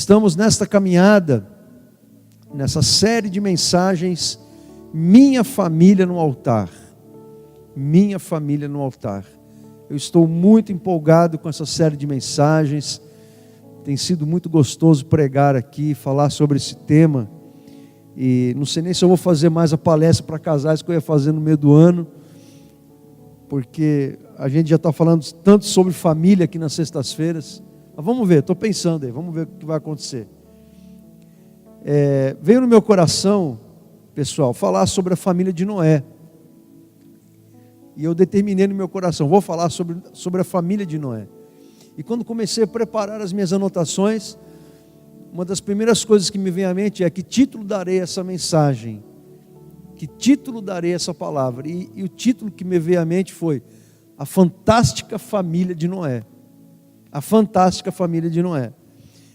Estamos nesta caminhada, nessa série de mensagens, Minha Família no Altar. Minha Família no Altar. Eu estou muito empolgado com essa série de mensagens. Tem sido muito gostoso pregar aqui, falar sobre esse tema. E não sei nem se eu vou fazer mais a palestra para casais que eu ia fazer no meio do ano, porque a gente já está falando tanto sobre família aqui nas sextas-feiras. Mas vamos ver, estou pensando aí, vamos ver o que vai acontecer. Veio no meu coração, pessoal, falar sobre a família de Noé. E eu determinei no meu coração, vou falar sobre a família de Noé. E quando comecei a preparar as minhas anotações, uma das primeiras coisas que me vem à mente é: que título darei a essa mensagem? Que título darei a essa palavra? E o título que me veio à mente foi A Fantástica Família de Noé. A Fantástica Família de Noé.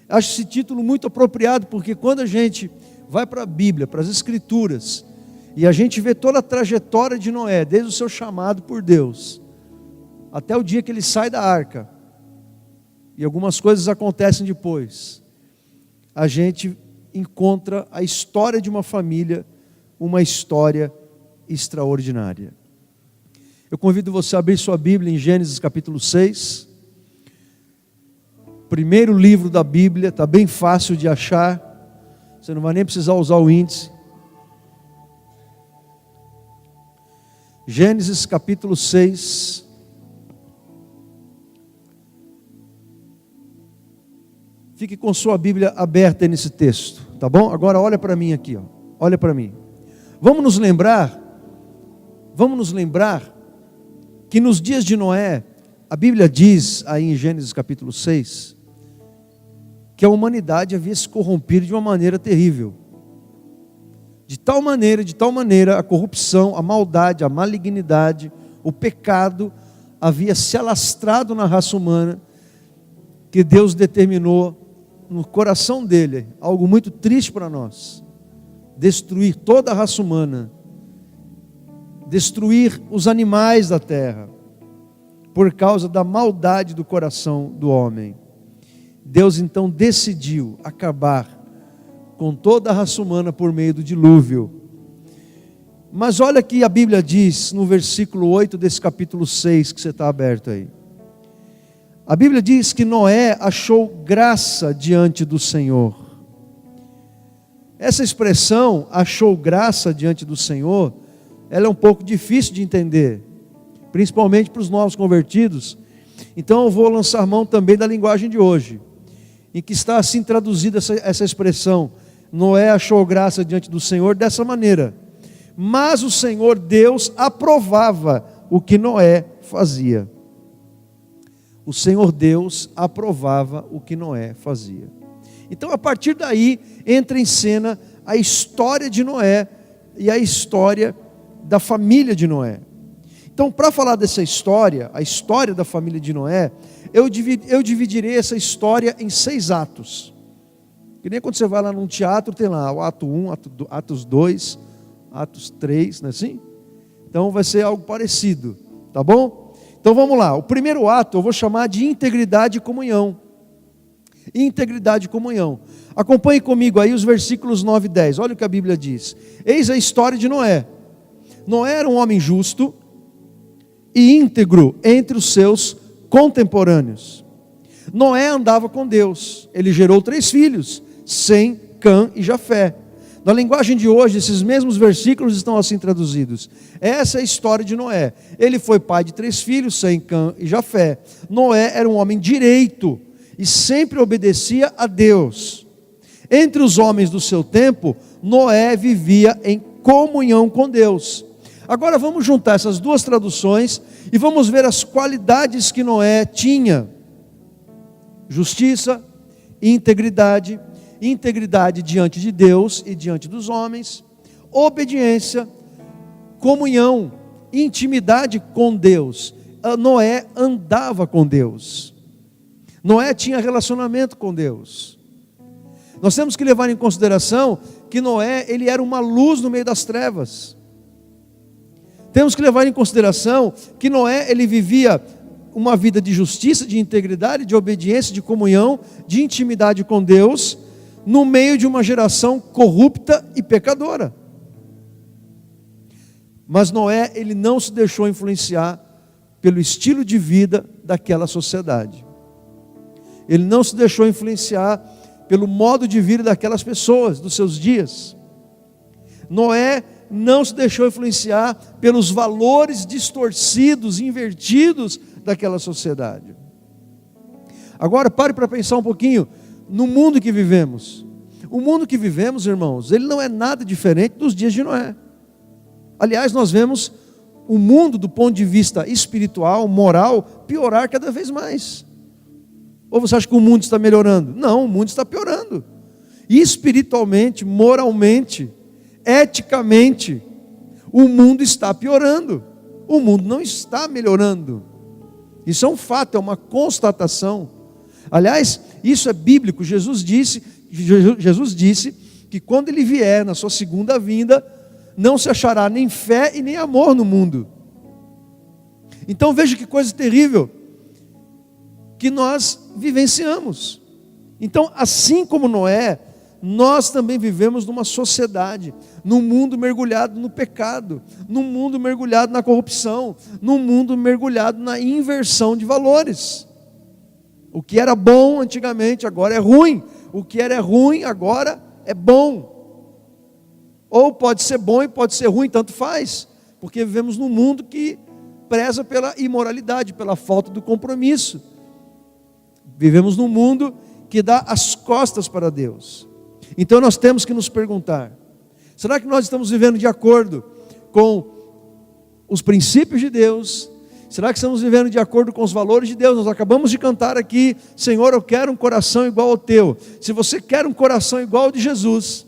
Acho esse título muito apropriado, porque quando a gente vai para a Bíblia, para as Escrituras, e a gente vê toda a trajetória de Noé, desde o seu chamado por Deus, até o dia que ele sai da arca, e algumas coisas acontecem depois, a gente encontra a história de uma família, uma história extraordinária. Eu convido você a abrir sua Bíblia em Gênesis capítulo 6, primeiro livro da Bíblia, está bem fácil de achar, você não vai nem precisar usar o índice. Gênesis capítulo 6, fique com sua Bíblia aberta aí nesse texto, tá bom? Agora olha para mim aqui, ó. Olha para mim. Vamos nos lembrar que nos dias de Noé, a Bíblia diz aí em Gênesis capítulo 6, que a humanidade havia se corrompido de uma maneira terrível. De tal maneira, a corrupção, a maldade, a malignidade, o pecado havia se alastrado na raça humana, que Deus determinou no coração dele, algo muito triste para nós: destruir toda a raça humana, destruir os animais da terra, por causa da maldade do coração do homem. Deus então decidiu acabar com toda a raça humana por meio do dilúvio. Mas olha que a Bíblia diz no versículo 8 desse capítulo 6 que você está aberto aí. A Bíblia diz que Noé achou graça diante do Senhor. Essa expressão, achou graça diante do Senhor, ela é um pouco difícil de entender, principalmente para os novos convertidos. Então eu vou lançar mão também da linguagem de hoje, em que está assim traduzida essa expressão: Noé achou graça diante do Senhor, dessa maneira: mas o Senhor Deus aprovava o que Noé fazia. O Senhor Deus aprovava o que Noé fazia. Então, a partir daí, entra em cena a história de Noé e a história da família de Noé. Então, para falar dessa história, a história da família de Noé, eu dividirei essa história em 6 atos. Que nem quando você vai lá num teatro, tem lá o ato 1, atos 2, atos 3, não é assim? Então vai ser algo parecido, tá bom? Então vamos lá, o primeiro ato eu vou chamar de integridade e comunhão. Integridade e comunhão. Acompanhe comigo aí os versículos 9 e 10, olha o que a Bíblia diz. Eis a história de Noé. Noé era um homem justo e íntegro entre os seus contemporâneos. Noé andava com Deus. Ele gerou 3 filhos, Sem, Cã e Jafé. Na linguagem de hoje, esses mesmos versículos estão assim traduzidos. Essa é a história de Noé. Ele foi pai de 3 filhos, Sem, Cã e Jafé. Noé era um homem direito e sempre obedecia a Deus. Entre os homens do seu tempo, Noé vivia em comunhão com Deus. Agora vamos juntar essas 2 traduções e vamos ver as qualidades que Noé tinha: justiça, integridade, integridade diante de Deus e diante dos homens, obediência, comunhão, intimidade com Deus. Noé andava com Deus. Noé tinha relacionamento com Deus. Nós temos que levar em consideração que Noé, ele era uma luz no meio das trevas. Temos que levar em consideração que Noé, ele vivia uma vida de justiça, de integridade, de obediência, de comunhão, de intimidade com Deus, no meio de uma geração corrupta e pecadora. Mas Noé, ele não se deixou influenciar pelo estilo de vida daquela sociedade. Ele não se deixou influenciar pelo modo de vida daquelas pessoas, dos seus dias. Noé não se deixou influenciar pelos valores distorcidos, invertidos daquela sociedade. Agora pare para pensar um pouquinho no mundo que vivemos. O mundo que vivemos, irmãos, ele não é nada diferente dos dias de Noé. Aliás, nós vemos o mundo do ponto de vista espiritual, moral, piorar cada vez mais. Ou você acha que o mundo está melhorando? Não, o mundo está piorando. Espiritualmente, moralmente, eticamente, o mundo está piorando. O mundo não está melhorando. Isso é um fato, é uma constatação. Aliás, isso é bíblico. Jesus disse que quando Ele vier na sua segunda vinda, não se achará nem fé e nem amor no mundo. Então veja que coisa terrível que nós vivenciamos. Então, assim como Noé, nós também vivemos numa sociedade, num mundo mergulhado no pecado, num mundo mergulhado na corrupção, num mundo mergulhado na inversão de valores. O que era bom antigamente agora é ruim, o que era ruim agora é bom. Ou pode ser bom e pode ser ruim, tanto faz, porque vivemos num mundo que preza pela imoralidade, pela falta do compromisso. Vivemos num mundo que dá as costas para Deus. Então nós temos que nos perguntar: será que nós estamos vivendo de acordo com os princípios de Deus? Será que estamos vivendo de acordo com os valores de Deus? Nós acabamos de cantar aqui: Senhor, eu quero um coração igual ao teu. Se você quer um coração igual ao de Jesus,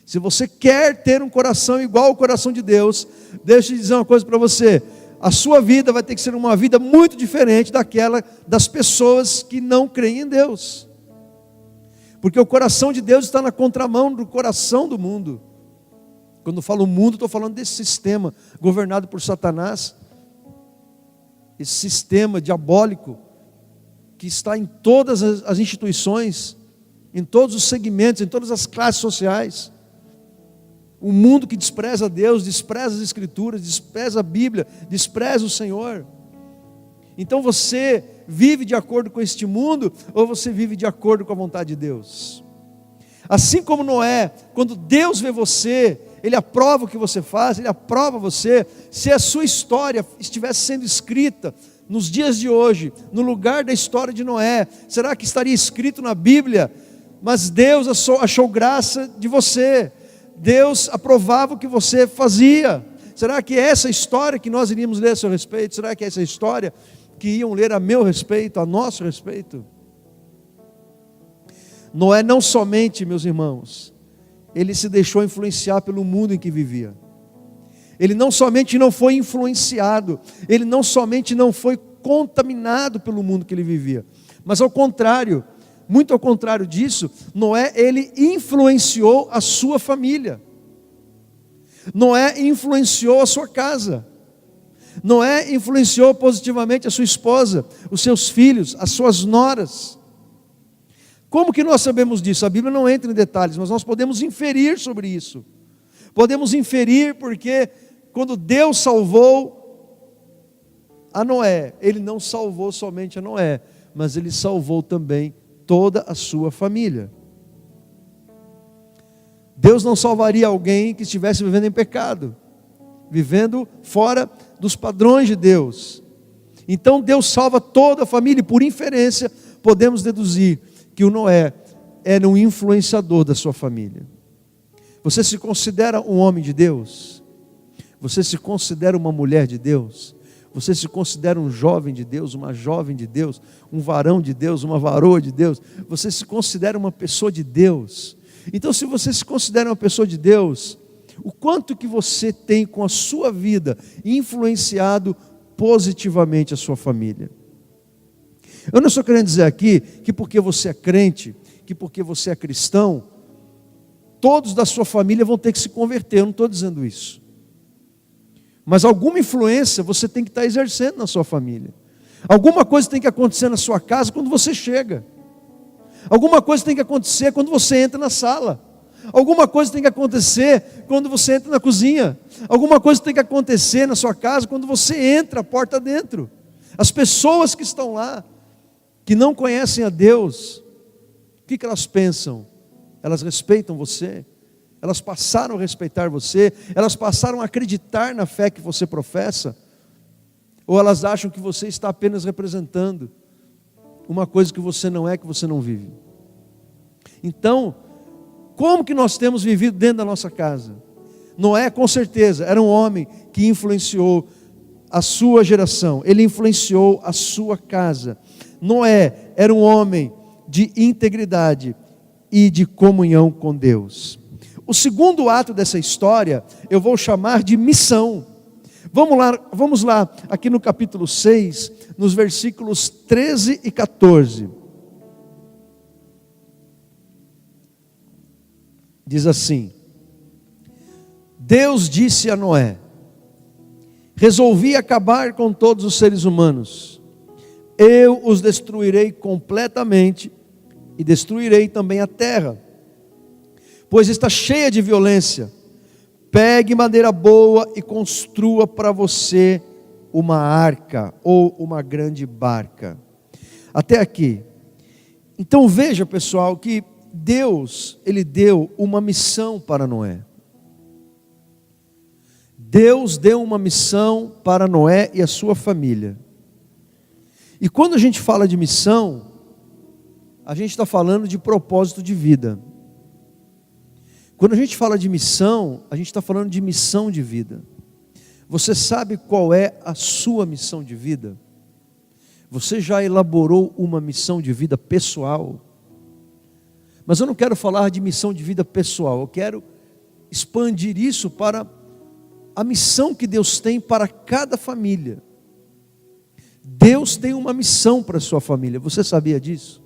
se você quer ter um coração igual ao coração de Deus, deixa eu dizer uma coisa para você: a sua vida vai ter que ser uma vida muito diferente daquela das pessoas que não creem em Deus. Porque o coração de Deus está na contramão do coração do mundo. Quando eu falo mundo, estou falando desse sistema governado por Satanás, esse sistema diabólico que está em todas as instituições, em todos os segmentos, em todas as classes sociais. O mundo que despreza Deus, despreza as Escrituras, despreza a Bíblia, despreza o Senhor. Então você vive de acordo com este mundo, ou você vive de acordo com a vontade de Deus? Assim como Noé, quando Deus vê você, Ele aprova o que você faz, Ele aprova você. Se a sua história estivesse sendo escrita nos dias de hoje, no lugar da história de Noé, será que estaria escrito na Bíblia? Mas Deus achou graça de você. Deus aprovava o que você fazia. Será que é essa história que nós iríamos ler a seu respeito? Será que é essa história que iam ler a meu respeito, a nosso respeito? Noé não somente, meus irmãos, ele se deixou influenciar pelo mundo em que vivia. Ele não somente não foi influenciado, ele não somente não foi contaminado pelo mundo que ele vivia, mas ao contrário, muito ao contrário disso, Noé, ele influenciou a sua família. Noé influenciou a sua casa. Noé influenciou positivamente a sua esposa, os seus filhos, as suas noras. Como que nós sabemos disso? A Bíblia não entra em detalhes, mas nós podemos inferir sobre isso. Podemos inferir porque quando Deus salvou a Noé, Ele não salvou somente a Noé, mas Ele salvou também toda a sua família. Deus não salvaria alguém que estivesse vivendo em pecado, vivendo fora dos padrões de Deus. Então Deus salva toda a família, e por inferência podemos deduzir que o Noé era um influenciador da sua família. Você se considera um homem de Deus? Você se considera uma mulher de Deus? Você se considera um jovem de Deus, uma jovem de Deus, um varão de Deus, uma varoa de Deus? Você se considera uma pessoa de Deus? Então, se você se considera uma pessoa de Deus, o quanto que você tem com a sua vida influenciado positivamente a sua família? Eu não estou querendo dizer aqui que porque você é crente, que porque você é cristão, todos da sua família vão ter que se converter. Eu não estou dizendo isso. Mas alguma influência você tem que estar exercendo na sua família. Alguma coisa tem que acontecer na sua casa quando você chega. Alguma coisa tem que acontecer quando você entra na sala. Alguma coisa tem que acontecer quando você entra na cozinha. Alguma coisa tem que acontecer na sua casa quando você entra a porta dentro. As pessoas que estão lá, que não conhecem a Deus, o que elas pensam? Elas respeitam você? Elas passaram a respeitar você? Elas passaram a acreditar na fé que você professa? Ou elas acham que você está apenas representando uma coisa que você não é, que você não vive? Então, como que nós temos vivido dentro da nossa casa? Noé, com certeza, era um homem que influenciou a sua geração. Ele influenciou a sua casa. Noé era um homem de integridade e de comunhão com Deus. O segundo ato dessa história, eu vou chamar de missão. Vamos lá, aqui no capítulo 6, nos versículos 13 e 14. Diz assim: Deus disse a Noé: resolvi acabar com todos os seres humanos. Eu os destruirei completamente e destruirei também a terra, pois está cheia de violência. Pegue madeira boa e construa para você uma arca ou uma grande barca. Até aqui. Então veja, pessoal, que Deus, Ele deu uma missão para Noé. Deus deu uma missão para Noé e a sua família. E quando a gente fala de missão, a gente está falando de propósito de vida. Quando a gente fala de missão, a gente está falando de missão de vida. Você sabe qual é a sua missão de vida? Você já elaborou uma missão de vida pessoal? Mas eu não quero falar de missão de vida pessoal, eu quero expandir isso para a missão que Deus tem para cada família. Deus tem uma missão para a sua família, você sabia disso?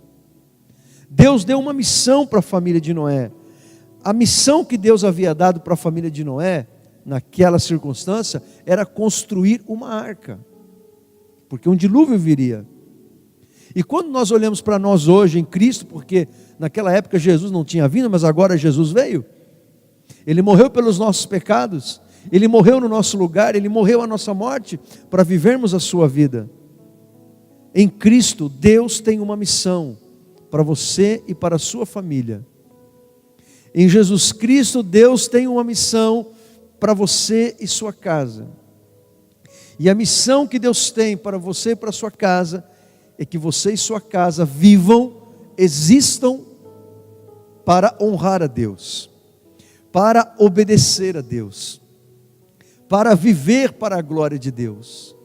Deus deu uma missão para a família de Noé. A missão que Deus havia dado para a família de Noé, naquela circunstância, era construir uma arca, porque um dilúvio viria. E quando nós olhamos para nós hoje em Cristo, porque naquela época Jesus não tinha vindo, mas agora Jesus veio, Ele morreu pelos nossos pecados, Ele morreu no nosso lugar, Ele morreu a nossa morte, para vivermos a sua vida. Em Cristo, Deus tem uma missão para você e para a sua família. Em Jesus Cristo, Deus tem uma missão para você e sua casa. E a missão que Deus tem para você e para a sua casa é que você e sua casa vivam, existam para honrar a Deus, para obedecer a Deus, para viver para a glória de Deus,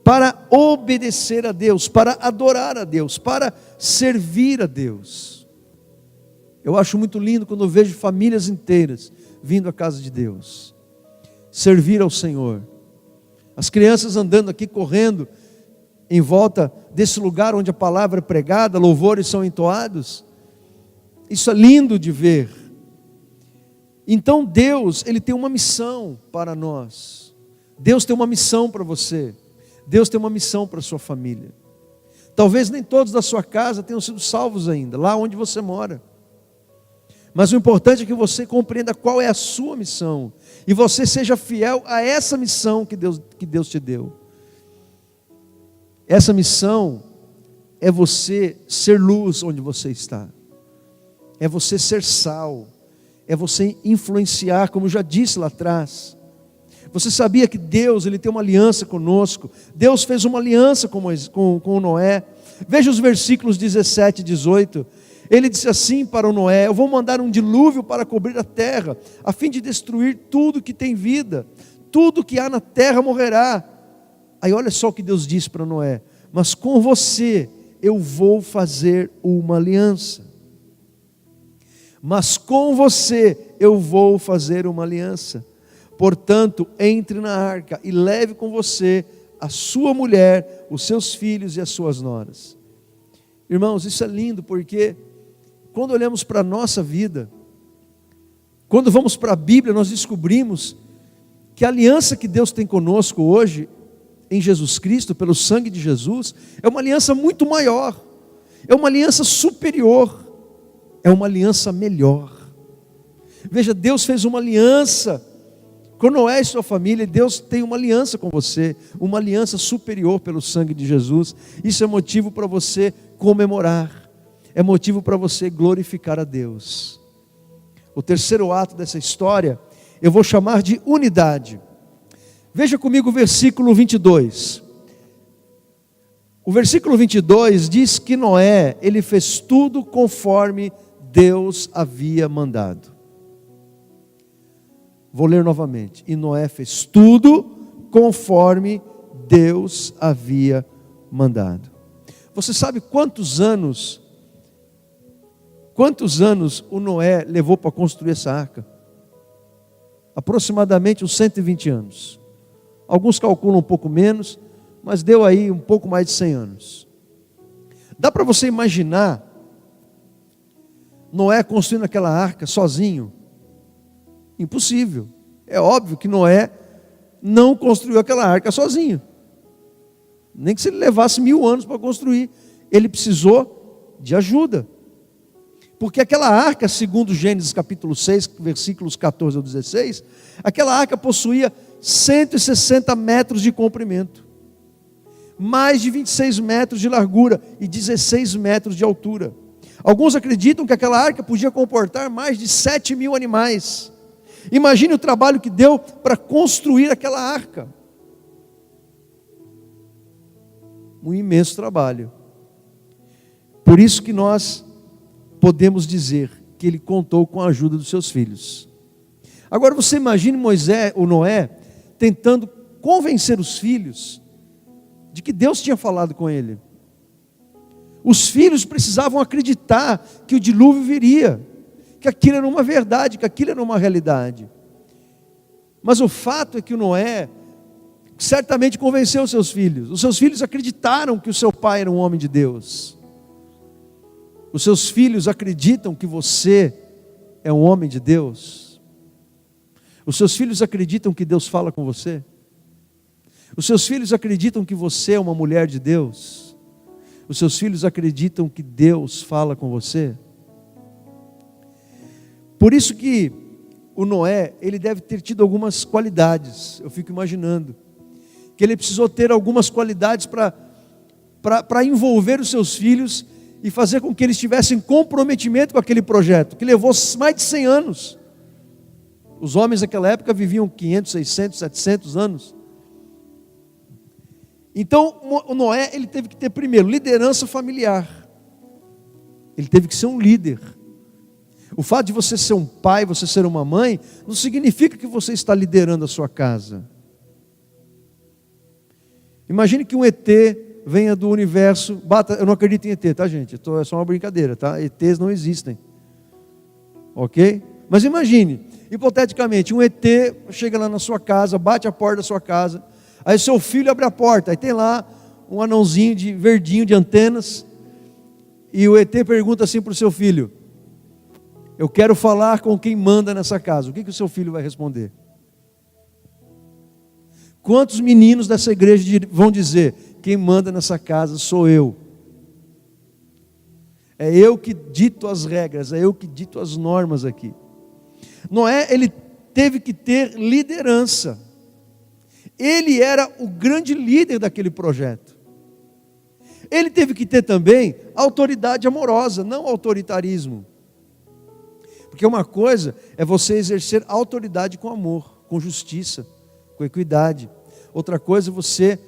para obedecer a Deus, para adorar a Deus, para servir a Deus. Eu acho muito lindo quando eu vejo famílias inteiras vindo à casa de Deus, servir ao Senhor. As crianças andando aqui, correndo em volta desse lugar onde a palavra é pregada, louvores são entoados. Isso é lindo de ver. Então Deus, Ele tem uma missão para nós. Deus tem uma missão para você. Deus tem uma missão para a sua família. Talvez nem todos da sua casa tenham sido salvos ainda, lá onde você mora. Mas o importante é que você compreenda qual é a sua missão, e você seja fiel a essa missão que Deus te deu. Essa missão é você ser luz onde você está, é você ser sal, é você influenciar, como eu já disse lá atrás. Você sabia que Deus, Ele tem uma aliança conosco? Deus fez uma aliança com Noé. Veja os versículos 17 e 18. Ele disse assim para o Noé: eu vou mandar um dilúvio para cobrir a terra, a fim de destruir tudo que tem vida, tudo que há na terra morrerá. Aí olha só o que Deus disse para Noé: mas com você eu vou fazer uma aliança. Mas com você eu vou fazer uma aliança. Portanto, entre na arca e leve com você a sua mulher, os seus filhos e as suas noras. Irmãos, isso é lindo, porque quando olhamos para a nossa vida, quando vamos para a Bíblia, nós descobrimos que a aliança que Deus tem conosco hoje em Jesus Cristo, pelo sangue de Jesus, é uma aliança muito maior, é uma aliança superior, é uma aliança melhor. Veja, Deus fez uma aliança com Noé e sua família, Deus tem uma aliança com você, uma aliança superior pelo sangue de Jesus. Isso é motivo para você comemorar, é motivo para você glorificar a Deus. O terceiro ato dessa história, eu vou chamar de unidade. Veja comigo o versículo 22. O versículo 22 diz que Noé, ele fez tudo conforme Deus havia mandado. Vou ler novamente. E Noé fez tudo conforme Deus havia mandado. Você sabe quantos anos o Noé levou para construir essa arca? Aproximadamente uns 120 anos. Alguns calculam um pouco menos, mas deu aí um pouco mais de 100 anos. Dá para você imaginar Noé construindo aquela arca sozinho? Impossível. É óbvio que Noé não construiu aquela arca sozinho. Nem que se ele levasse 1000 anos para construir. Ele precisou de ajuda. Porque aquela arca, segundo Gênesis capítulo 6, versículos 14 ao 16, aquela arca possuía 160 metros de comprimento, mais de 26 metros de largura e 16 metros de altura. Alguns acreditam que aquela arca podia comportar mais de 7.000 animais. Imagine o trabalho que deu para construir aquela arca. Um imenso trabalho. Por isso que nós podemos dizer que ele contou com a ajuda dos seus filhos. Agora você imagine Noé, tentando convencer os filhos de que Deus tinha falado com ele. Os filhos precisavam acreditar que o dilúvio viria, que aquilo era uma verdade, que aquilo era uma realidade. Mas o fato é que o Noé certamente convenceu os seus filhos. Os seus filhos acreditaram que o seu pai era um homem de Deus. Os seus filhos acreditam que você é um homem de Deus. Os seus filhos acreditam que Deus fala com você. Os seus filhos acreditam que você é uma mulher de Deus. Os seus filhos acreditam que Deus fala com você. Por isso que o Noé, ele deve ter tido algumas qualidades. Eu fico imaginando que ele precisou ter algumas qualidades para envolver os seus filhos e fazer com que eles tivessem comprometimento com aquele projeto, que levou mais de 100 anos. Os homens naquela época viviam 500, 600, 700 anos. Então, o Noé, ele teve que ter primeiro liderança familiar. Ele teve que ser um líder. O fato de você ser um pai, você ser uma mãe, não significa que você está liderando a sua casa. Imagine que um ET venha do universo, eu não acredito em ET, tá gente? É só uma brincadeira, tá? ETs não existem. Ok? Mas imagine, hipoteticamente, um ET chega lá na sua casa, bate a porta da sua casa, aí seu filho abre a porta, aí tem lá um anãozinho verdinho de antenas, e o ET pergunta assim para o seu filho: eu quero falar com quem manda nessa casa. O que o seu filho vai responder? Quantos meninos dessa igreja vão dizer: quem manda nessa casa sou eu? É eu que dito as regras, é eu que dito as normas aqui. Noé, ele teve que ter liderança. Ele era o grande líder daquele projeto. Ele teve que ter também autoridade amorosa, não autoritarismo. Porque uma coisa é você exercer autoridade com amor, com justiça, com equidade. Outra coisa é você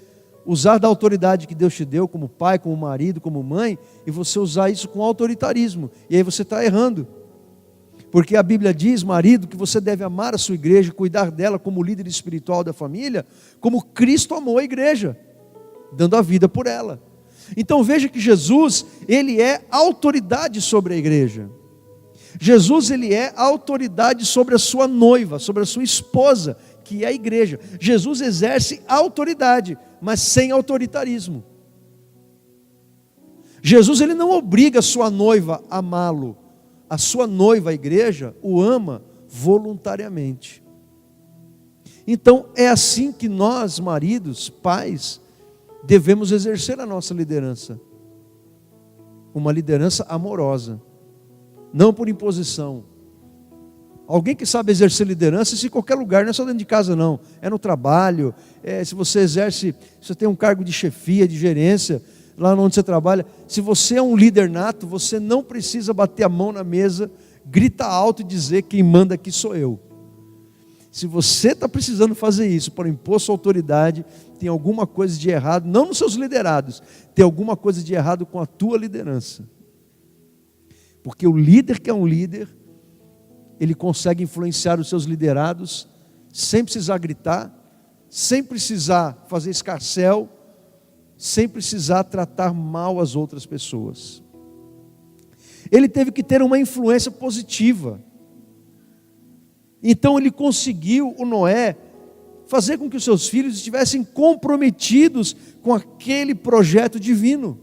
usar da autoridade que Deus te deu, como pai, como marido, como mãe, e você usar isso com autoritarismo. E aí você está errando. Porque a Bíblia diz, marido, que você deve amar a sua igreja, cuidar dela como líder espiritual da família, como Cristo amou a igreja, dando a vida por ela. Então veja que Jesus, ele é autoridade sobre a igreja. Jesus, ele é autoridade sobre a sua noiva, sobre a sua esposa, que é a igreja. Jesus exerce autoridade, mas sem autoritarismo. Jesus, ele não obriga a sua noiva a amá-lo. A sua noiva, a igreja, o ama voluntariamente. Então é assim que nós, maridos, pais, devemos exercer a nossa liderança. Uma liderança amorosa, não por imposição. Alguém que sabe exercer liderança, isso em qualquer lugar, não é só dentro de casa não, é no trabalho, se você exerce, se você tem um cargo de chefia, de gerência, lá onde você trabalha, se você é um líder nato, você não precisa bater a mão na mesa, gritar alto e dizer: quem manda aqui sou eu. Se você está precisando fazer isso para impor sua autoridade, tem alguma coisa de errado, não nos seus liderados, tem alguma coisa de errado com a tua liderança. Porque o líder que é um líder, ele consegue influenciar os seus liderados, sem precisar gritar, sem precisar fazer escarcéu, sem precisar tratar mal as outras pessoas. Ele teve que ter uma influência positiva. Então ele conseguiu, o Noé, fazer com que os seus filhos estivessem comprometidos com aquele projeto divino.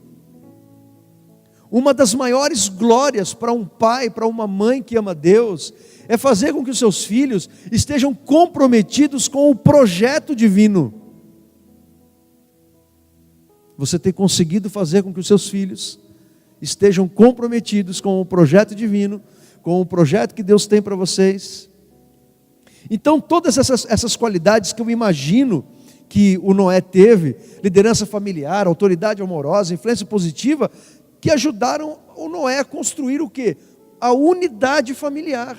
Uma das maiores glórias para um pai, para uma mãe que ama Deus, é fazer com que os seus filhos estejam comprometidos com o projeto divino. Você tem conseguido fazer com que os seus filhos estejam comprometidos com o projeto divino, com o projeto que Deus tem para vocês? Então todas essas qualidades que eu imagino que o Noé teve, liderança familiar, autoridade amorosa, influência positiva, que ajudaram o Noé a construir o quê? A unidade familiar.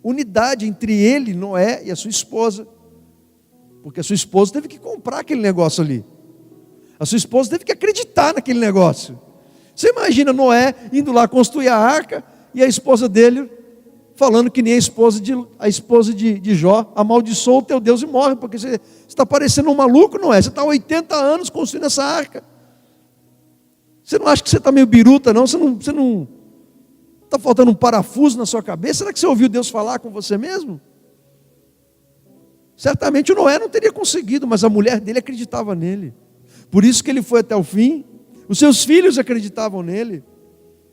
Unidade entre ele, Noé, e a sua esposa. Porque a sua esposa teve que comprar aquele negócio ali. A sua esposa teve que acreditar naquele negócio. Você imagina Noé indo lá construir a arca e a esposa dele falando que nem a esposa de Jó: amaldiçoa o teu Deus e morre, porque você está parecendo um maluco, Noé. Você está há 80 anos construindo essa arca. Você não acha que você está meio biruta, não? Você não está faltando um parafuso na sua cabeça? Será que você ouviu Deus falar com você mesmo? Certamente o Noé não teria conseguido, mas a mulher dele acreditava nele. Por isso que ele foi até o fim. Os seus filhos acreditavam nele.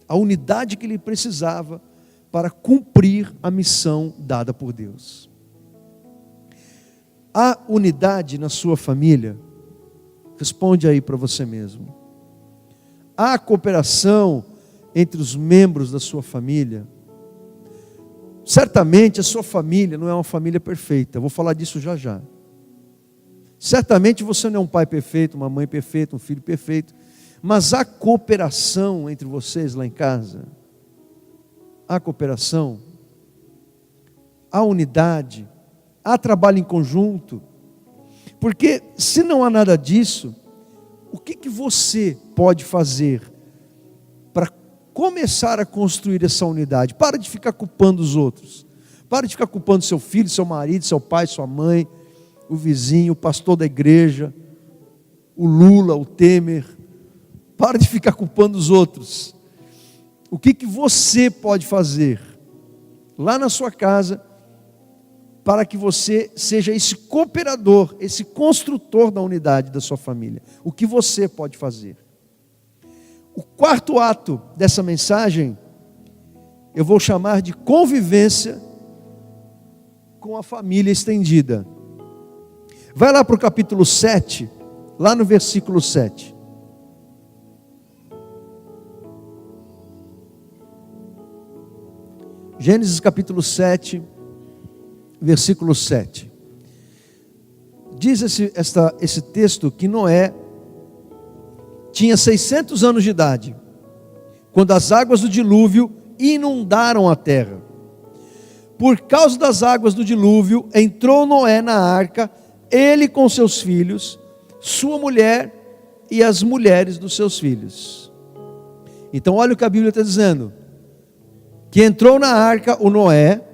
A unidade que ele precisava para cumprir a missão dada por Deus. Há unidade na sua família? Responde aí para você mesmo. Há cooperação entre os membros da sua família? Certamente a sua família não é uma família perfeita. Eu vou falar disso já já. Certamente você não é um pai perfeito, uma mãe perfeita, um filho perfeito. Mas há cooperação entre vocês lá em casa? Há cooperação? Há unidade? Há trabalho em conjunto? Porque se não há nada disso, o que você pode fazer para começar a construir essa unidade? Para de ficar culpando os outros. Para de ficar culpando seu filho, seu marido, seu pai, sua mãe, o vizinho, o pastor da igreja, o Lula, o Temer. Para de ficar culpando os outros. O que você pode fazer lá na sua casa para que você seja esse cooperador, esse construtor da unidade da sua família? O que você pode fazer? O quarto ato dessa mensagem eu vou chamar de convivência com a família estendida. Vai lá para o capítulo 7, lá no versículo 7. Gênesis capítulo 7, versículo 7. Diz esse texto que Noé tinha 600 anos de idade, quando as águas do dilúvio inundaram a terra. Por causa das águas do dilúvio, entrou Noé na arca, ele com seus filhos, sua mulher e as mulheres dos seus filhos. Então olha o que a Bíblia está dizendo. Que entrou na arca o Noé,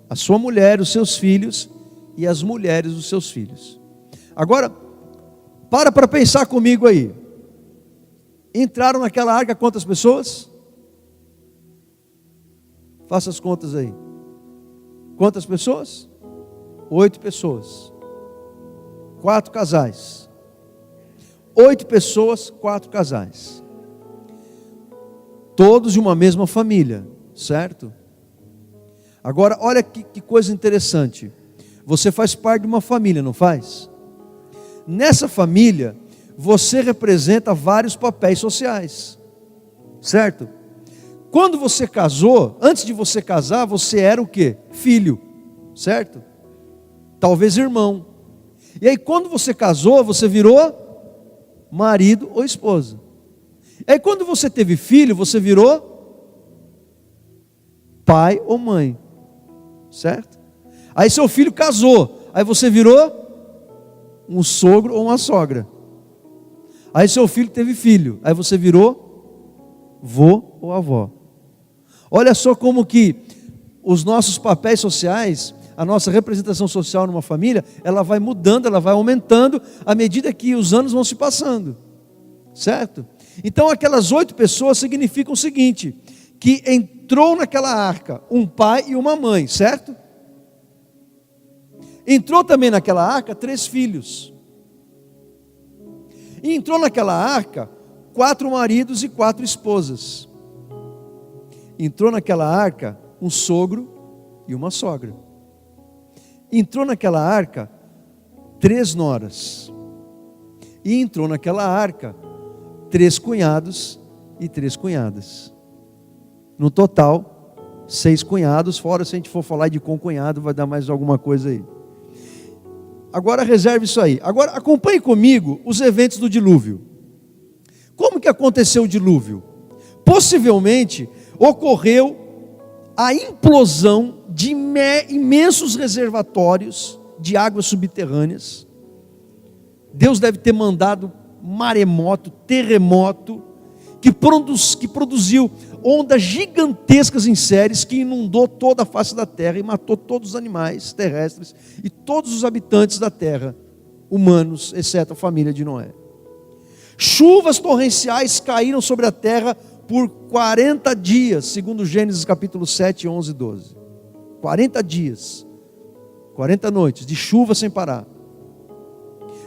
a sua mulher, os seus filhos e as mulheres dos seus filhos. Agora, para pensar comigo aí. Entraram naquela arca quantas pessoas? Faça as contas aí. Quantas pessoas? 8 pessoas. 4 casais. 8 pessoas, 4 casais. Todos de uma mesma família. Certo? Agora, olha que coisa interessante. Você faz parte de uma família, não faz? Nessa família, você representa vários papéis sociais, certo? Quando você casou, antes de você casar, você era o quê? Filho, certo? Talvez irmão. E aí quando você casou, você virou marido ou esposa. E aí quando você teve filho, você virou pai ou mãe, certo? Aí seu filho casou, aí você virou um sogro ou uma sogra. Aí seu filho teve filho, aí você virou vô ou avó. Olha só como que os nossos papéis sociais, a nossa representação social numa família, ela vai mudando, ela vai aumentando à medida que os anos vão se passando, certo? Então aquelas 8 pessoas significam o seguinte, que entrou naquela arca um pai e uma mãe, certo? Entrou também naquela arca 3 filhos. E entrou naquela arca 4 maridos e 4 esposas. Entrou naquela arca um sogro e uma sogra. Entrou naquela arca 3 noras. E entrou naquela arca 3 cunhados e 3 cunhadas. No total, 6 cunhados, fora se a gente for falar de concunhado, vai dar mais alguma coisa aí. Agora reserve isso aí. Agora acompanhe comigo os eventos do dilúvio. Como que aconteceu o dilúvio? Possivelmente ocorreu a implosão de imensos reservatórios de águas subterrâneas. Deus deve ter mandado maremoto, terremoto, que produziu ondas gigantescas em séries, que inundou toda a face da terra e matou todos os animais terrestres e todos os habitantes da terra, humanos, exceto a família de Noé. Chuvas torrenciais caíram sobre a terra por 40 dias, segundo Gênesis capítulo 7, 11 e 12. 40 dias, 40 noites de chuva sem parar.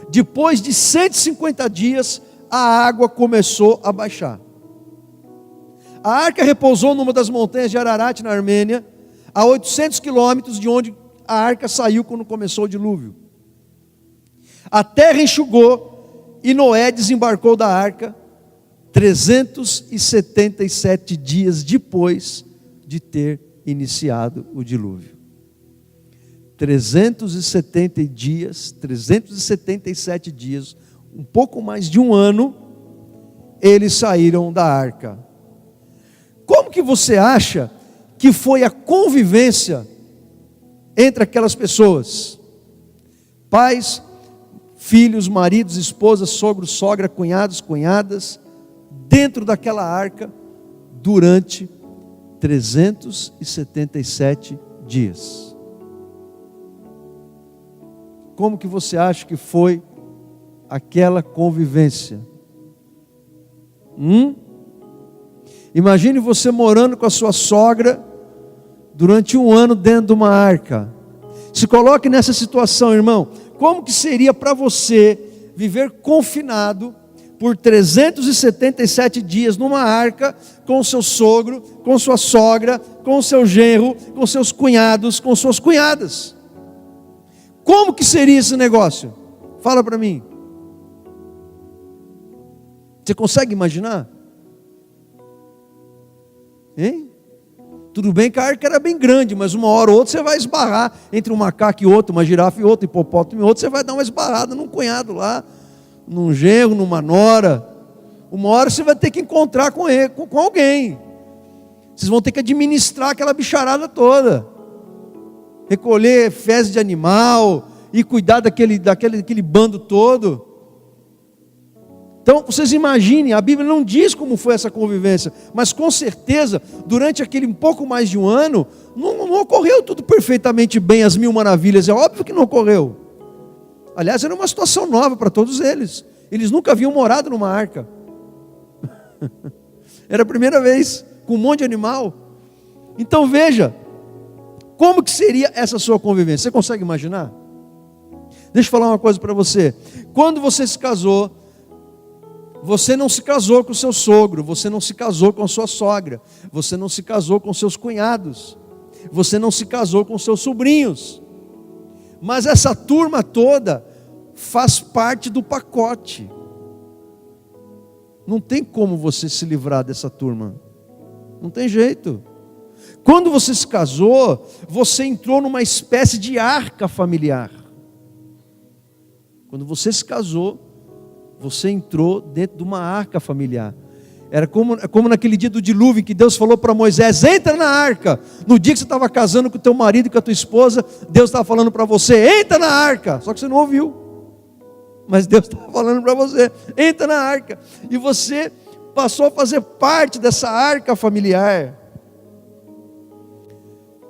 Depois de 150 dias, a água começou a baixar. A arca repousou numa das montanhas de Ararat, na Armênia, a 800 quilômetros de onde a arca saiu quando começou o dilúvio. A terra enxugou e Noé desembarcou da arca 377 dias depois de ter iniciado o dilúvio. 377 dias, um pouco mais de um ano, eles saíram da arca. Como que você acha que foi a convivência entre aquelas pessoas? Pais, filhos, maridos, esposas, sogros, sogra, cunhados, cunhadas, dentro daquela arca, durante 377 dias. Como que você acha que foi aquela convivência? Imagine você morando com a sua sogra durante um ano dentro de uma arca. Se coloque nessa situação, irmão. Como que seria para você viver confinado por 377 dias numa arca com o seu sogro, com sua sogra, com o seu genro, com seus cunhados, com suas cunhadas? Como que seria esse negócio? Fala para mim. Você consegue imaginar? Hein? Tudo bem que a arca era bem grande, mas uma hora ou outra você vai esbarrar entre um macaco e outro, uma girafa e outro, um hipopótamo e outro, você vai dar uma esbarrada num cunhado lá, num genro, numa nora. Uma hora você vai ter que encontrar com ele, com alguém. Vocês vão ter que administrar aquela bicharada toda. Recolher fezes de animal e cuidar daquele bando todo. Então, vocês imaginem, a Bíblia não diz como foi essa convivência, mas com certeza, durante aquele um pouco mais de um ano, não ocorreu tudo perfeitamente bem, as 1000 maravilhas, é óbvio que não ocorreu. Aliás, era uma situação nova para todos eles. Eles nunca haviam morado numa arca. Era a primeira vez, com um monte de animal. Então veja, como que seria essa sua convivência? Você consegue imaginar? Deixa eu falar uma coisa para você. Quando você se casou, você não se casou com o seu sogro, você não se casou com a sua sogra, você não se casou com seus cunhados, você não se casou com seus sobrinhos. Mas essa turma toda faz parte do pacote. Não tem como você se livrar dessa turma. Não tem jeito. Quando você se casou, você entrou numa espécie de arca familiar. Quando você se casou, você entrou dentro de uma arca familiar. Era como naquele dia do dilúvio, que Deus falou para Moisés: entra na arca. No dia que você estava casando com o teu marido e com a tua esposa, Deus estava falando para você: entra na arca. Só que você não ouviu. Mas Deus estava falando para você: entra na arca. E você passou a fazer parte dessa arca familiar.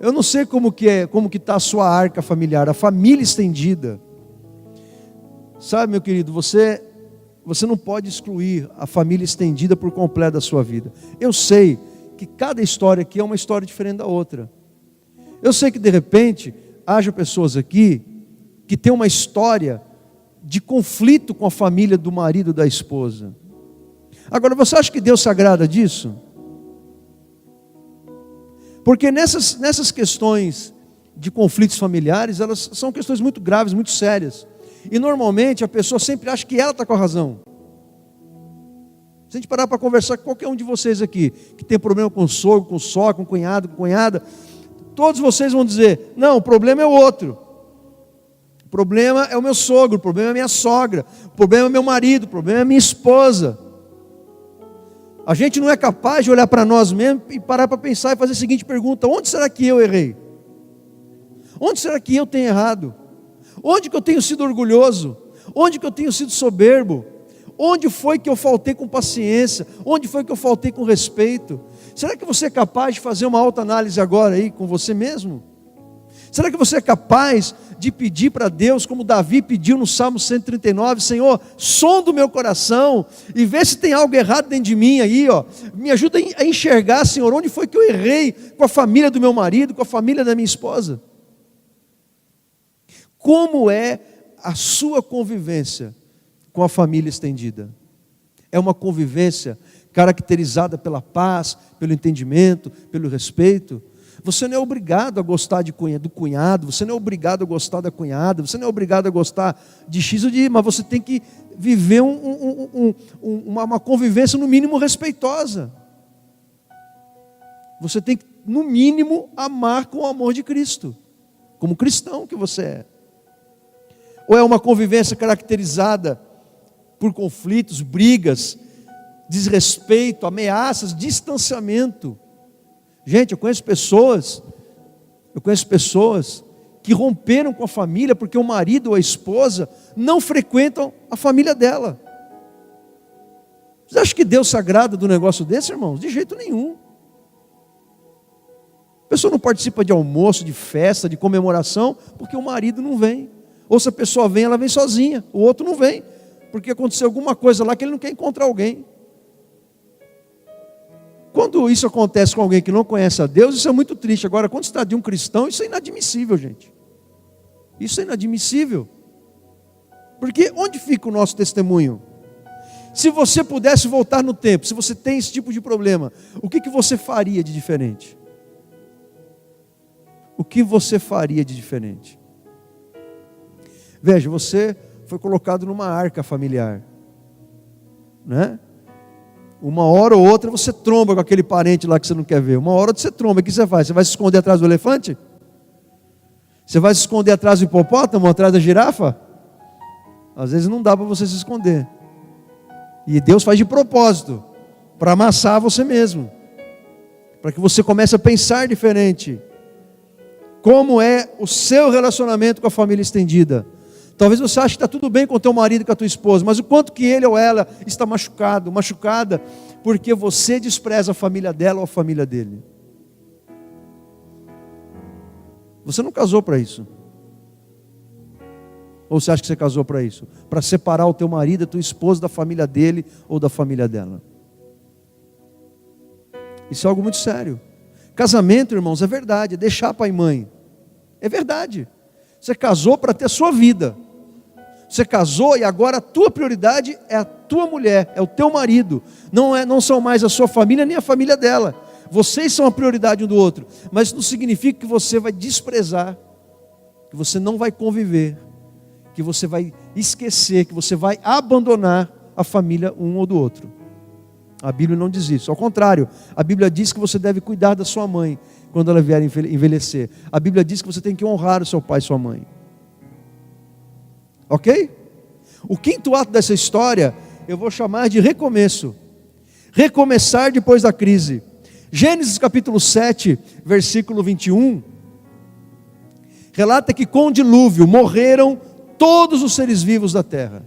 Eu não sei como que está a sua arca familiar, a família estendida. Sabe, meu querido, você não pode excluir a família estendida por completo da sua vida. Eu sei que cada história aqui é uma história diferente da outra. Eu sei que de repente haja pessoas aqui que têm uma história de conflito com a família do marido ou da esposa. Agora, você acha que Deus se agrada disso? Porque nessas questões de conflitos familiares, elas são questões muito graves, muito sérias. E normalmente a pessoa sempre acha que ela está com a razão. Se a gente parar para conversar com qualquer um de vocês aqui, que tem problema com o sogro, com o sogra, com o cunhado, com a cunhada, todos vocês vão dizer: não, o problema é o outro. O problema é o meu sogro, o problema é a minha sogra, o problema é o meu marido, o problema é a minha esposa. A gente não é capaz de olhar para nós mesmos e parar para pensar e fazer a seguinte pergunta: onde será que eu errei? Onde será que eu tenho errado? Onde que eu tenho sido orgulhoso? Onde que eu tenho sido soberbo? Onde foi que eu faltei com paciência? Onde foi que eu faltei com respeito? Será que você é capaz de fazer uma autoanálise agora aí com você mesmo? Será que você é capaz de pedir para Deus, como Davi pediu no Salmo 139, Senhor, sonda o meu coração e vê se tem algo errado dentro de mim aí, ó. Me ajuda a enxergar, Senhor, onde foi que eu errei com a família do meu marido, com a família da minha esposa? Como é a sua convivência com a família estendida? É uma convivência caracterizada pela paz, pelo entendimento, pelo respeito? Você não é obrigado a gostar do cunhado, você não é obrigado a gostar da cunhada, você não é obrigado a gostar de X ou de Y, mas você tem que viver uma convivência no mínimo respeitosa. Você tem que, no mínimo, amar com o amor de Cristo, como cristão que você é. Ou é uma convivência caracterizada por conflitos, brigas, desrespeito, ameaças, distanciamento? Gente, eu conheço pessoas que romperam com a família porque o marido ou a esposa não frequentam a família dela. Você acha que Deus se agrada do negócio desse, irmãos? De jeito nenhum. A pessoa não participa de almoço, de festa, de comemoração, porque o marido não vem. Ou se a pessoa vem, ela vem sozinha, o outro não vem, porque aconteceu alguma coisa lá que ele não quer encontrar alguém. Quando isso acontece com alguém que não conhece a Deus, isso é muito triste. Agora, quando se trata de um cristão, isso é inadmissível, gente. Isso é inadmissível. Porque onde fica o nosso testemunho? Se você pudesse voltar no tempo, se você tem esse tipo de problema, o que você faria de diferente? O que você faria de diferente? Veja, você foi colocado numa arca familiar, né? Uma hora ou outra você tromba com aquele parente lá que você não quer ver. Uma hora você tromba, o que você faz? Você vai se esconder atrás do elefante? Você vai se esconder atrás do hipopótamo, atrás da girafa? Às vezes não dá para você se esconder. E Deus faz de propósito, para amassar você mesmo, para que você comece a pensar diferente. Como é o seu relacionamento com a família estendida? Talvez você ache que está tudo bem com o teu marido e com a tua esposa, mas o quanto que ele ou ela está machucada, porque você despreza a família dela ou a família dele. Você não casou para isso. Ou você acha que você casou para isso? Para separar o teu marido, a tua esposa da família dele ou da família dela. Isso é algo muito sério. Casamento, irmãos, é verdade, é deixar pai e mãe. É verdade. Você casou para ter a sua vida. Você casou e agora a tua prioridade é a tua mulher, é o teu marido. Não são mais a sua família nem a família dela. Vocês são a prioridade um do outro. Mas isso não significa que você vai desprezar que você não vai conviver, que você vai esquecer, que você vai abandonar a família um ou do outro. A Bíblia não diz isso. Ao contrário, a Bíblia diz que você deve cuidar da sua mãe quando ela vier envelhecer. A Bíblia diz que você tem que honrar o seu pai e sua mãe. Ok? O quinto ato dessa história eu vou chamar de recomeço. Recomeçar depois da crise. Gênesis capítulo 7, versículo 21, relata que com o dilúvio morreram todos os seres vivos da terra,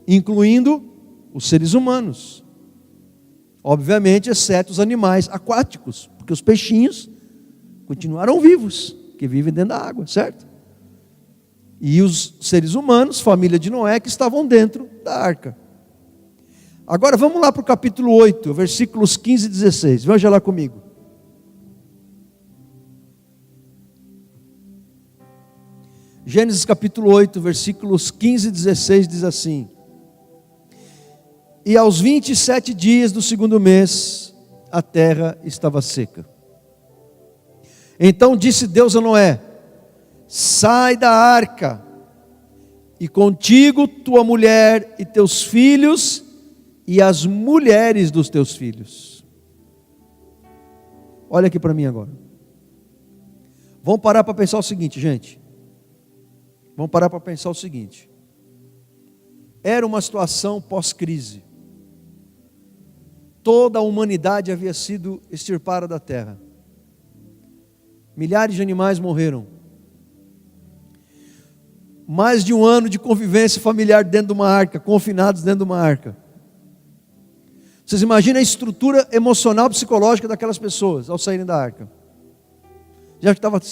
incluindo os seres humanos. Obviamente, exceto os animais aquáticos, porque os peixinhos continuaram vivos, que vivem dentro da água, certo? E os seres humanos, família de Noé, que estavam dentro da arca. Agora vamos lá para o capítulo 8, versículos 15 e 16. Veja lá comigo. Gênesis capítulo 8, versículos 15 e 16 diz assim: E aos 27 dias do segundo mês, a terra estava seca. Então disse Deus a Noé: Sai da arca, e contigo tua mulher e teus filhos, e as mulheres dos teus filhos. Olha aqui para mim agora. Vamos parar para pensar o seguinte, gente. Vamos parar para pensar o seguinte. Era uma situação pós-crise. Toda a humanidade havia sido extirpada da terra. Milhares de animais morreram. Mais de um ano de convivência familiar dentro de uma arca, confinados dentro de uma arca. Vocês imaginam a estrutura emocional, psicológica daquelas pessoas ao saírem da arca? Você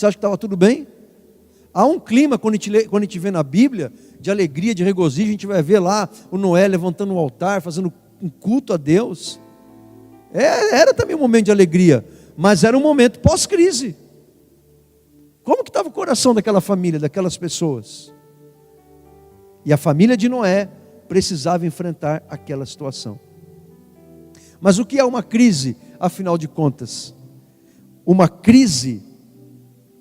acha que estava tudo bem? Há um clima, quando a gente vê na Bíblia, de alegria, de regozijo. A gente vai ver lá o Noé levantando um altar, fazendo um culto a Deus. Era também um momento de alegria, mas era um momento pós-crise. Como que estava o coração daquela família, daquelas pessoas? E a família de Noé precisava enfrentar aquela situação. Mas o que é uma crise, afinal de contas? Uma crise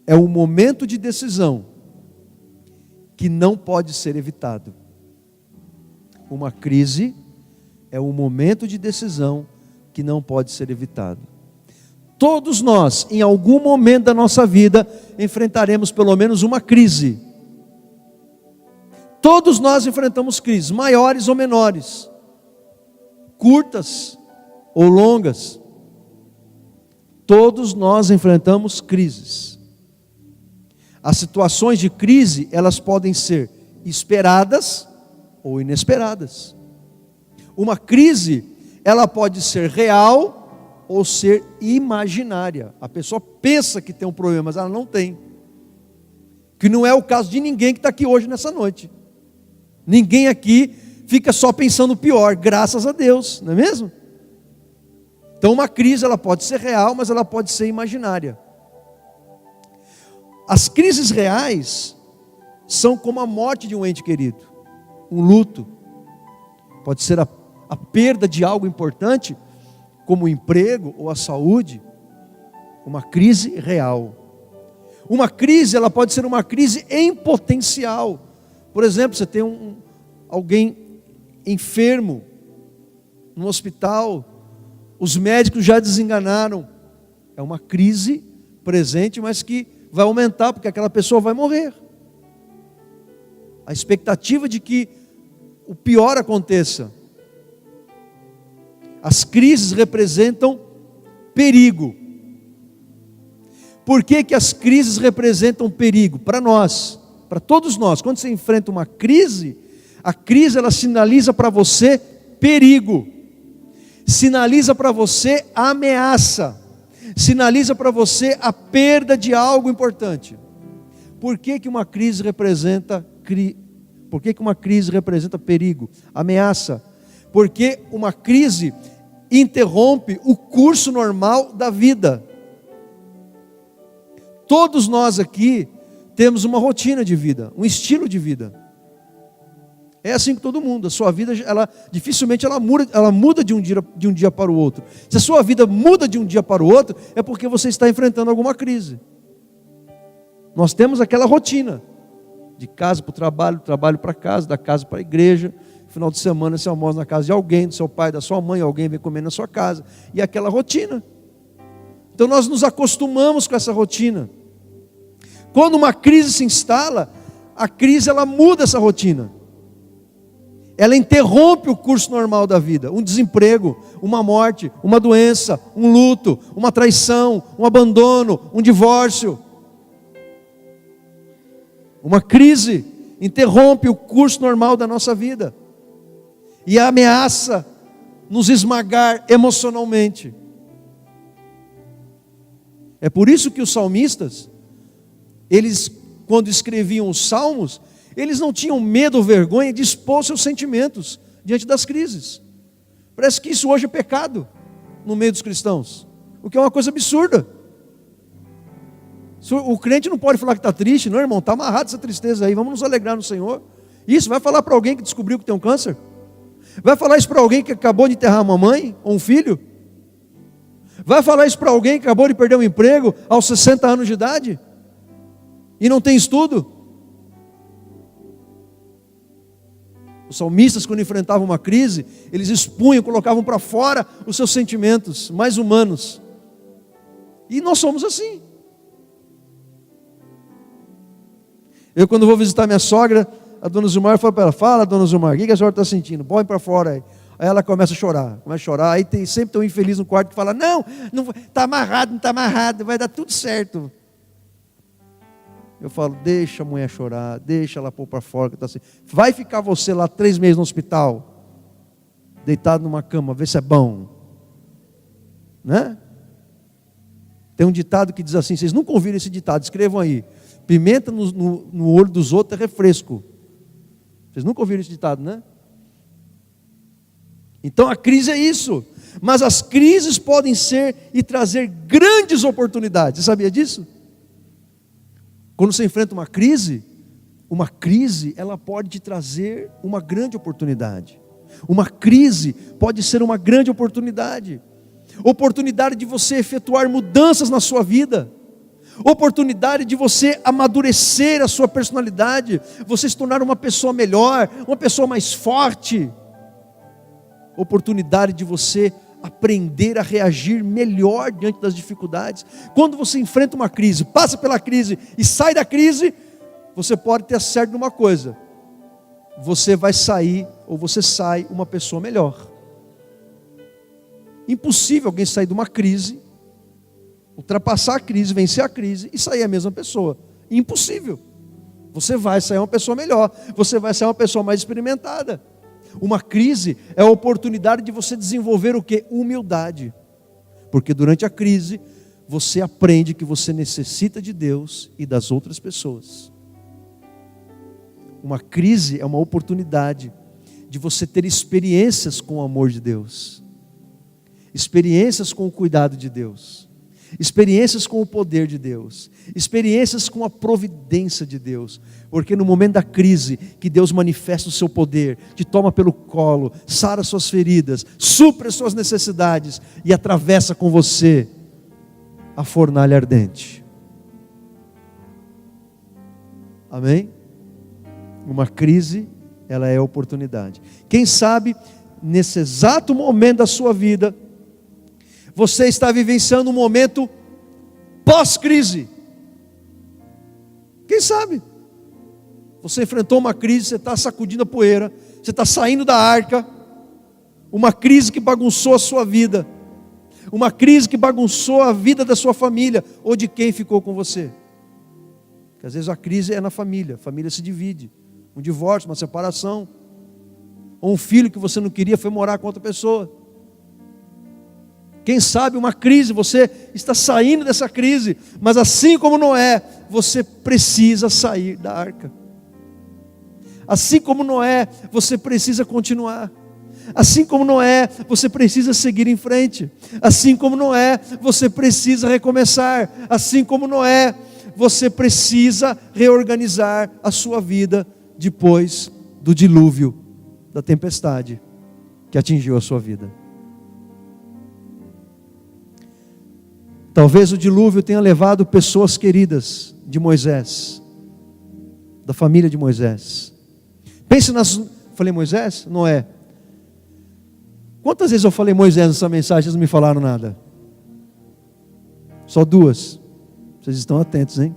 é um momento de decisão que não pode ser evitado. Uma crise é um momento de decisão que não pode ser evitado. Todos nós, em algum momento da nossa vida, enfrentaremos pelo menos uma crise. Todos nós enfrentamos crises, maiores ou menores, curtas ou longas. Todos nós enfrentamos crises. As situações de crise, elas podem ser esperadas ou inesperadas. Uma crise, ela pode ser real ou ser imaginária. A pessoa pensa que tem um problema, mas ela não tem. Que não é o caso de ninguém que está aqui hoje nessa noite. Ninguém aqui fica só pensando pior, graças a Deus, não é mesmo? Então uma crise, ela pode ser real, mas ela pode ser imaginária. As crises reais são como a morte de um ente querido, um luto. Pode ser a perda de algo importante, como o emprego ou a saúde. Uma crise real. Uma crise, ela pode ser uma crise em potencial. Por exemplo, você tem alguém enfermo no hospital, os médicos já desenganaram. É uma crise presente, mas que vai aumentar, porque aquela pessoa vai morrer. A expectativa de que o pior aconteça. As crises representam perigo. Por que as crises representam perigo? Para nós, para todos nós. Quando você enfrenta uma crise, a crise ela sinaliza para você perigo. Sinaliza para você ameaça. Sinaliza para você a perda de algo importante. Por que uma crise representa perigo, ameaça? Porque uma crise interrompe o curso normal da vida. Todos nós aqui temos uma rotina de vida, um estilo de vida. É assim com todo mundo. A sua vida, dificilmente ela muda de um dia para o outro. Se a sua vida muda de um dia para o outro, é porque você está enfrentando alguma crise. Nós temos aquela rotina, de casa para o trabalho, do trabalho para casa, da casa para a igreja. Final de semana você almoça na casa de alguém, do seu pai, da sua mãe, alguém vem comer na sua casa. E aquela rotina. Então nós nos acostumamos com essa rotina. Quando uma crise se instala, a crise ela muda essa rotina. Ela interrompe o curso normal da vida. Um desemprego, uma morte, uma doença, um luto, uma traição, um abandono, um divórcio. Uma crise interrompe o curso normal da nossa vida. E ameaça nos esmagar emocionalmente. É por isso que os salmistas, eles, quando escreviam os salmos, eles não tinham medo ou vergonha de expor seus sentimentos diante das crises. Parece que isso hoje é pecado no meio dos cristãos, o que é uma coisa absurda. O crente não pode falar que está triste, não, irmão, está amarrado essa tristeza aí, vamos nos alegrar no Senhor. Isso, vai falar para alguém que descobriu que tem um câncer? Vai falar isso para alguém que acabou de enterrar uma mãe ou um filho? Vai falar isso para alguém que acabou de perder um emprego aos 60 anos de idade? E não tem estudo? Os salmistas, quando enfrentavam uma crise, eles expunham, colocavam para fora os seus sentimentos mais humanos. E nós somos assim. Eu, quando vou visitar minha sogra, a dona Zilmar, eu falo para ela: fala, dona Zilmar, o que a senhora está sentindo? Põe para fora aí. Aí ela começa a chorar, aí sempre tem um infeliz no quarto que fala: não está amarrado, não está amarrado, vai dar tudo certo. Eu falo: deixa a mulher chorar, deixa ela pôr para fora, que tá assim. Vai ficar você lá 3 meses no hospital, deitado numa cama, ver se é bom, né? Tem um ditado que diz assim, vocês nunca ouviram esse ditado, escrevam aí: pimenta no olho dos outros é refresco. Vocês nunca ouviram esse ditado, né? Então a crise é isso. Mas as crises podem ser e trazer grandes oportunidades. Você sabia disso? Quando você enfrenta uma crise ela pode te trazer uma grande oportunidade. Uma crise pode ser uma grande oportunidade. Oportunidade de você efetuar mudanças na sua vida. Oportunidade de você amadurecer a sua personalidade, você se tornar uma pessoa melhor, uma pessoa mais forte. Oportunidade de você aprender a reagir melhor diante das dificuldades. Quando você enfrenta uma crise, passa pela crise e sai da crise, você pode ter certo de uma coisa: você vai sair, ou você sai uma pessoa melhor. Impossível alguém sair de uma crise, ultrapassar a crise, vencer a crise e sair a mesma pessoa. Impossível. Você vai sair uma pessoa melhor, você vai sair uma pessoa mais experimentada. Uma crise é a oportunidade de você desenvolver o quê? Humildade. Porque durante a crise, você aprende que você necessita de Deus e das outras pessoas. Uma crise é uma oportunidade de você ter experiências com o amor de Deus, experiências com o cuidado de Deus, experiências com o poder de Deus, experiências com a providência de Deus. Porque no momento da crise, que Deus manifesta o seu poder, te toma pelo colo, sara suas feridas, supre as suas necessidades e atravessa com você a fornalha ardente. Amém? Uma crise, ela é oportunidade. Quem sabe, nesse exato momento da sua vida, você está vivenciando um momento pós-crise. Quem sabe? Você enfrentou uma crise, você está sacudindo a poeira, você está saindo da arca, uma crise que bagunçou a sua vida, uma crise que bagunçou a vida da sua família, ou de quem ficou com você. Porque às vezes a crise é na família, a família se divide, um divórcio, uma separação, ou um filho que você não queria foi morar com outra pessoa. Quem sabe uma crise, você está saindo dessa crise, mas assim como Noé, você precisa sair da arca. Assim como Noé, você precisa continuar. Assim como Noé, você precisa seguir em frente. Assim como Noé, você precisa recomeçar. Assim como Noé, você precisa reorganizar a sua vida depois do dilúvio, da tempestade que atingiu a sua vida. Talvez o dilúvio tenha levado pessoas queridas de Moisés, da família de Moisés. Pense nas... Falei Moisés? Noé. Quantas vezes eu falei Moisés nessa mensagem, vocês não me falaram nada? Só 2. Vocês estão atentos, hein?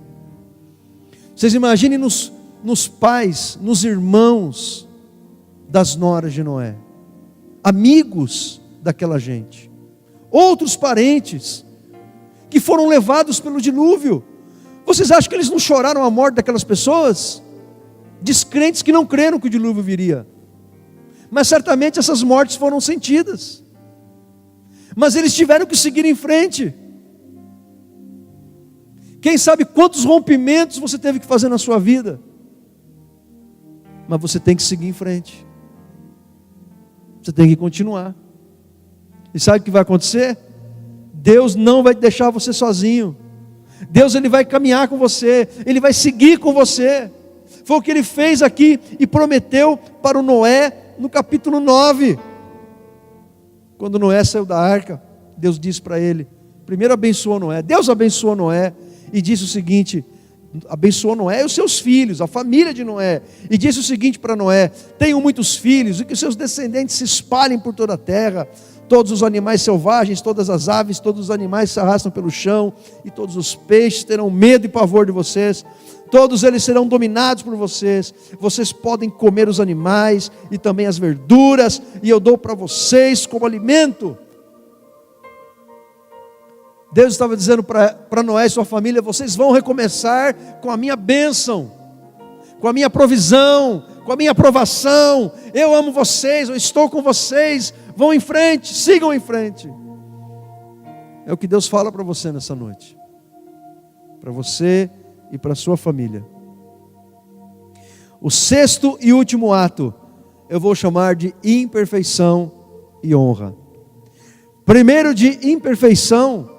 Vocês imaginem nos pais, nos irmãos das noras de Noé, amigos daquela gente, outros parentes que foram levados pelo dilúvio. Vocês acham que eles não choraram a morte daquelas pessoas? Descrentes que não creram que o dilúvio viria. Mas certamente essas mortes foram sentidas. Mas eles tiveram que seguir em frente. Quem sabe quantos rompimentos você teve que fazer na sua vida. Mas você tem que seguir em frente. Você tem que continuar. E sabe o que vai acontecer? Deus não vai deixar você sozinho. Deus, Ele vai caminhar com você. Ele vai seguir com você. Foi o que Ele fez aqui e prometeu para o Noé no capítulo 9. Quando Noé saiu da arca, Deus disse para ele, primeiro abençoou Noé. Deus abençoou Noé e disse o seguinte, abençoou Noé e os seus filhos, a família de Noé, e disse o seguinte para Noé: tenham muitos filhos e que os seus descendentes se espalhem por toda a terra. Todos os animais selvagens, todas as aves, todos os animais se arrastam pelo chão, e todos os peixes terão medo e pavor de vocês. Todos eles serão dominados por vocês. Vocês podem comer os animais e também as verduras, e eu dou para vocês como alimento. Deus estava dizendo para Noé e sua família: vocês vão recomeçar com a minha bênção, com a minha provisão, com a minha aprovação. Eu amo vocês, eu estou com vocês. Vão em frente, sigam em frente. É o que Deus fala para você nessa noite, para você e para a sua família. O sexto e último ato eu vou chamar de imperfeição e honra. Primeiro, de imperfeição,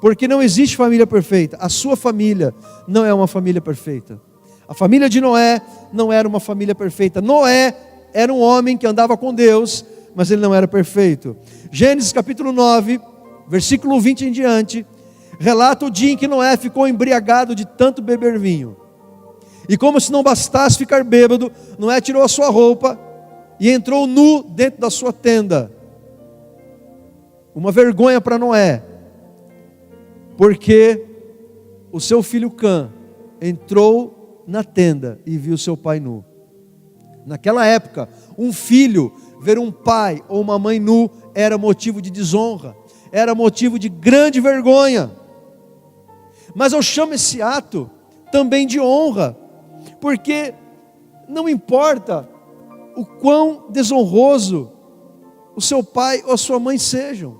porque não existe família perfeita. A sua família não é uma família perfeita. A família de Noé não era uma família perfeita. Noé era um homem que andava com Deus, mas ele não era perfeito. Gênesis capítulo 9, versículo 20 em diante, relata o dia em que Noé ficou embriagado de tanto beber vinho. E como se não bastasse ficar bêbado, Noé tirou a sua roupa e entrou nu dentro da sua tenda. Uma vergonha para Noé, porque o seu filho Cã entrou na tenda e viu seu pai nu. Naquela época, um filho ver um pai ou uma mãe nu era motivo de desonra, era motivo de grande vergonha. Mas eu chamo esse ato também de honra, porque não importa o quão desonroso o seu pai ou a sua mãe sejam,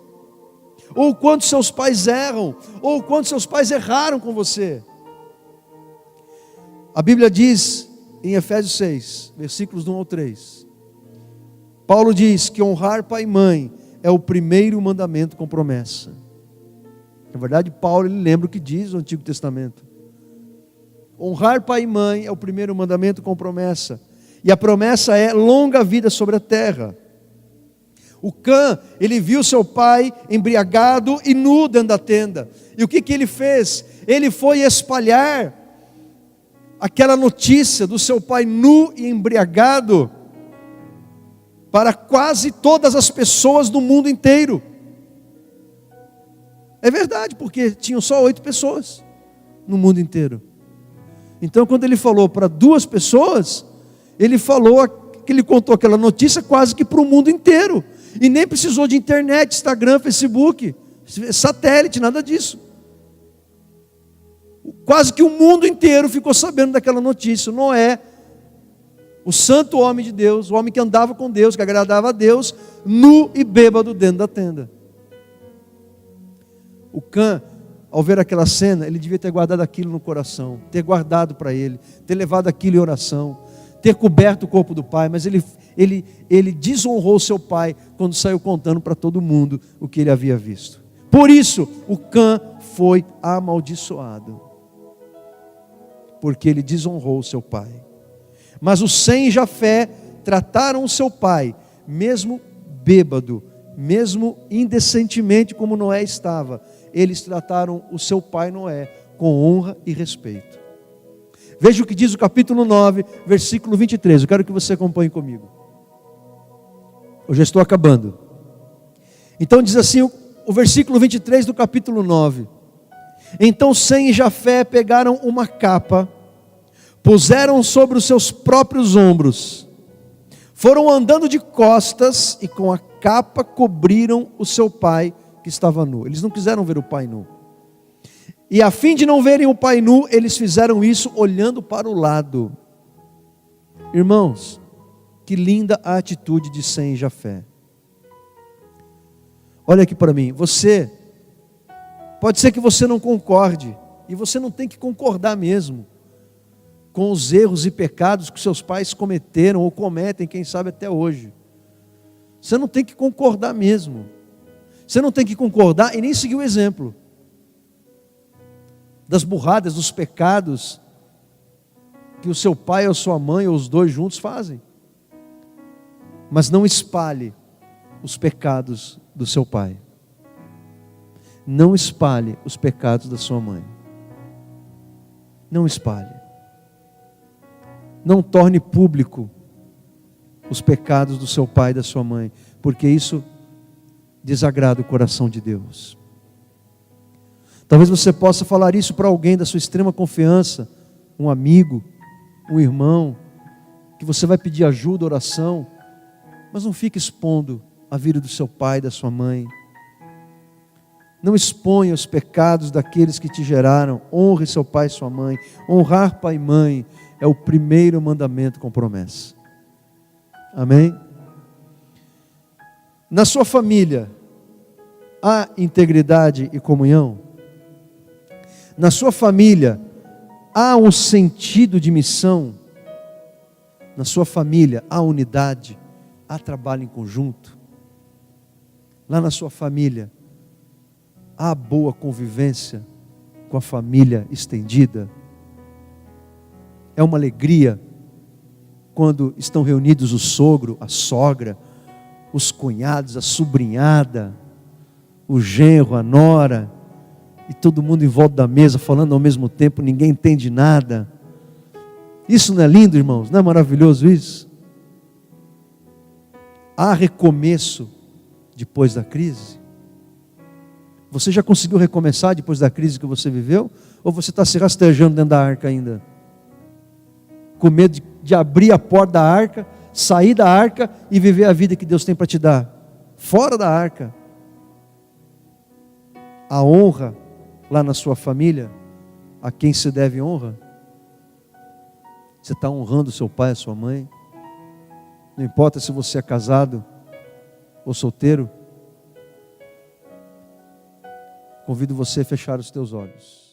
ou o quanto seus pais erram, ou o quanto seus pais erraram com você. A Bíblia diz em Efésios 6, versículos 1 ao 3, Paulo diz que honrar pai e mãe é o primeiro mandamento com promessa. Na verdade, Paulo, ele lembra o que diz o Antigo Testamento. Honrar pai e mãe é o primeiro mandamento com promessa. E a promessa é longa vida sobre a terra. O Cã, ele viu seu pai embriagado e nu dentro da tenda. E o que ele fez? Ele foi espalhar aquela notícia do seu pai nu e embriagado para quase todas as pessoas do mundo inteiro. É verdade, porque tinham só 8 pessoas no mundo inteiro. Então, quando ele falou para 2 pessoas, ele falou que ele contou aquela notícia quase que para o mundo inteiro. E nem precisou de internet, Instagram, Facebook, satélite, nada disso. Quase que o mundo inteiro ficou sabendo daquela notícia. Noé, o santo homem de Deus, o homem que andava com Deus, que agradava a Deus, nu e bêbado dentro da tenda. O Cã, ao ver aquela cena, ele devia ter guardado aquilo no coração, ter guardado para ele, ter levado aquilo em oração, ter coberto o corpo do pai, mas ele desonrou seu pai quando saiu contando para todo mundo o que ele havia visto. Por isso, o Cã foi amaldiçoado, porque ele desonrou seu pai. Mas os Sem e Jafé trataram o seu pai, mesmo bêbado, mesmo indecentemente como Noé estava, eles trataram o seu pai Noé com honra e respeito. Veja o que diz o capítulo 9, versículo 23. Eu quero que você acompanhe comigo. Eu já estou acabando. Então diz assim o versículo 23 do capítulo 9. Então Sem e Jafé pegaram uma capa, puseram sobre os seus próprios ombros, foram andando de costas e com a capa cobriram o seu pai que estava nu. Eles não quiseram ver o pai nu. E a fim de não verem o pai nu, eles fizeram isso olhando para o lado. Irmãos, que linda a atitude de Sem e Jafé. Olha aqui para mim, pode ser que você não concorde, e você não tem que concordar mesmo, com os erros e pecados que seus pais cometeram, ou cometem, quem sabe até hoje. Você não tem que concordar mesmo. Você não tem que concordar e nem seguir o exemplo das burradas, dos pecados que o seu pai ou sua mãe, ou os dois juntos fazem. Mas não espalhe os pecados do seu pai. Não espalhe os pecados da sua mãe. Não espalhe. Não torne público os pecados do seu pai e da sua mãe, porque isso desagrada o coração de Deus. Talvez você possa falar isso para alguém da sua extrema confiança, um amigo, um irmão, que você vai pedir ajuda, oração, mas não fique expondo a vida do seu pai e da sua mãe. Não exponha os pecados daqueles que te geraram. Honre seu pai e sua mãe. Honrar pai e mãe é o primeiro mandamento com promessa. Amém? Na sua família, há integridade e comunhão? Na sua família, há um sentido de missão? Na sua família, há unidade? Há trabalho em conjunto? Lá na sua família, há boa convivência com a família estendida? É uma alegria quando estão reunidos o sogro, a sogra, os cunhados, a sobrinhada, o genro, a nora, e todo mundo em volta da mesa falando ao mesmo tempo, ninguém entende nada. Isso não é lindo, irmãos? Não é maravilhoso isso? Há recomeço depois da crise? Você já conseguiu recomeçar depois da crise que você viveu? Ou você está se rastejando dentro da arca ainda? Com medo de abrir a porta da arca, sair da arca e viver a vida que Deus tem para te dar fora da arca. A honra lá na sua família, a quem se deve honra? Você está honrando seu pai, a sua mãe? Não importa se você é casado ou solteiro. Convido você a fechar os teus olhos.